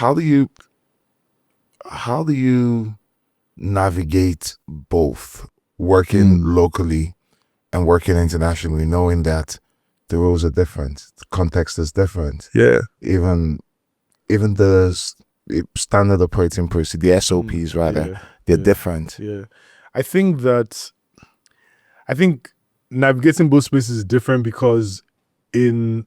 how do you navigate both working locally and working internationally, knowing that the rules are different, the context is different? Yeah. Even the standard operating procedure, the SOPs rather, they're different. Yeah. I think navigating both spaces is different because in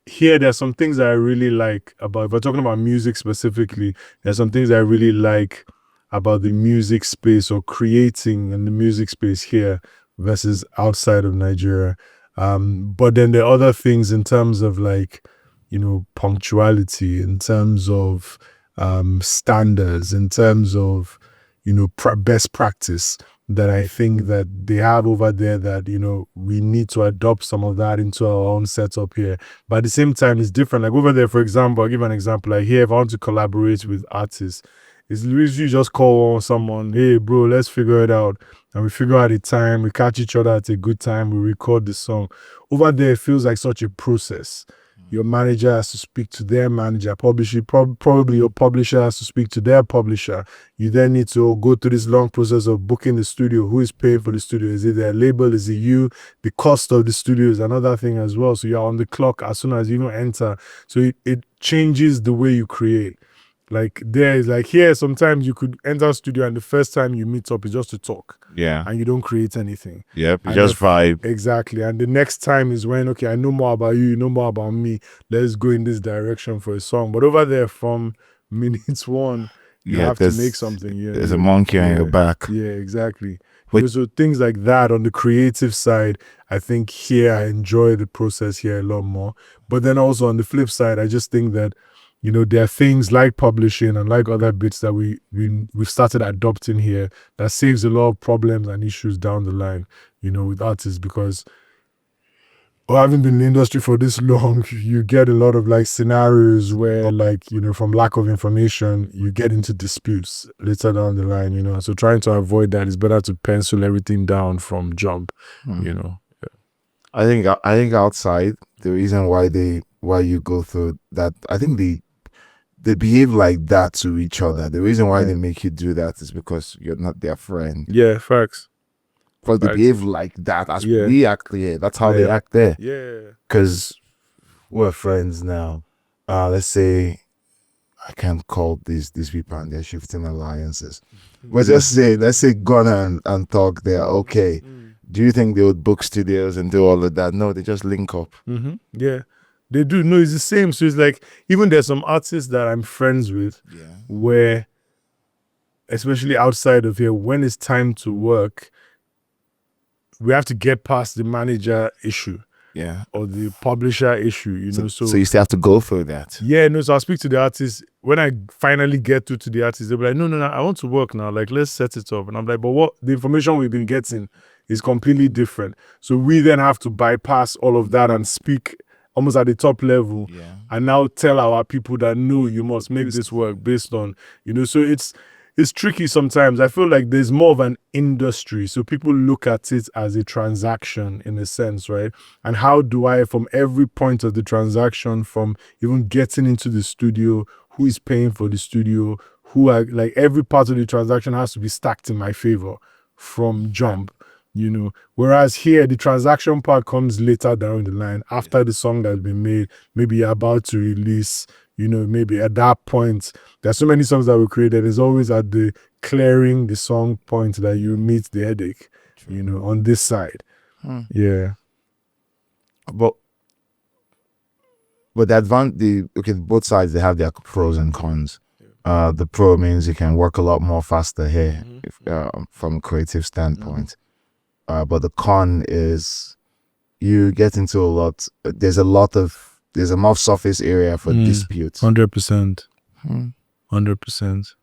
here there's some things that I really like about, if we're talking about music specifically, there's some things that I really like about the music space or creating in the music space here versus outside of Nigeria. But then there are other things in terms of like, punctuality, in terms of standards, in terms of, best practice that I think that they have over there that, we need to adopt some of that into our own setup here. But at the same time, it's different. Like over there, for example, I'll give an example. Like here, if I want to collaborate with artists, it's literally just call someone, hey, bro, let's figure it out. And we figure out the time, we catch each other at a good time, we record the song. Over there, it feels like such a process. Your manager has to speak to their manager, probably your publisher has to speak to their publisher. You then need to go through this long process of booking the studio. Who is paying for the studio? Is it their label? Is it you? The cost of the studio is another thing as well. So you're on the clock as soon as you enter. So it changes the way you create. Like here, sometimes you could enter a studio and the first time you meet up is just to talk. Yeah. And you don't create anything. Yep, you just vibe. Exactly. And the next time is when, okay, I know more about you, you know more about me. Let's go in this direction for a song. But over there from minute one, you have to make something. Yeah, there's a monkey on your back. Yeah, exactly. So things like that on the creative side, I think here I enjoy the process here a lot more. But then also on the flip side, I just think that there are things like publishing and like other bits that we've started adopting here that saves a lot of problems and issues down the line, with artists, because having been in the industry for this long, you get a lot of like scenarios where like, from lack of information, you get into disputes later down the line, So trying to avoid that, is better to pencil everything down from jump, Yeah. I think outside, the reason why you go through that, I think they behave like that to each other. The reason why they make you do that is because you're not their friend. Yeah, facts. But they behave like that as we act here. That's how they act there. Yeah. Because we're friends now. Let's say I can't call these people and they're shifting alliances. But let's say Ghana and Talk, they're okay. Do you think they would book studios and do all of that? No, they just link up. Yeah. They do. No, it's the same. So it's like, even there's some artists that I'm friends with where, especially outside of here, when it's time to work, we have to get past the manager issue. Yeah. Or the publisher issue, So you still have to go through that. Yeah, no, so I'll speak to the artist. When I finally get through to the artist, they'll be like, no, I want to work now. Like, let's set it up. And I'm like, but what the information we've been getting is completely different. So we then have to bypass all of that and speak almost at the top level, and now tell our people that, no, you must make this work based on, so it's tricky sometimes. I feel like there's more of an industry, so people look at it as a transaction in a sense, right? And how do I, from every point of the transaction, from even getting into the studio, who is paying for the studio, like every part of the transaction has to be stacked in my favor from jump. Whereas here the transaction part comes later down the line after the song has been made, maybe you're about to release, maybe at that point. There's so many songs that were created. It's always at the clearing the song point that you meet the headache, on this side. Yeah. But both sides, they have their pros and cons. The pro means you can work a lot more faster here from a creative standpoint. But the con is you get into there's a more surface area for disputes. 100%. 100%.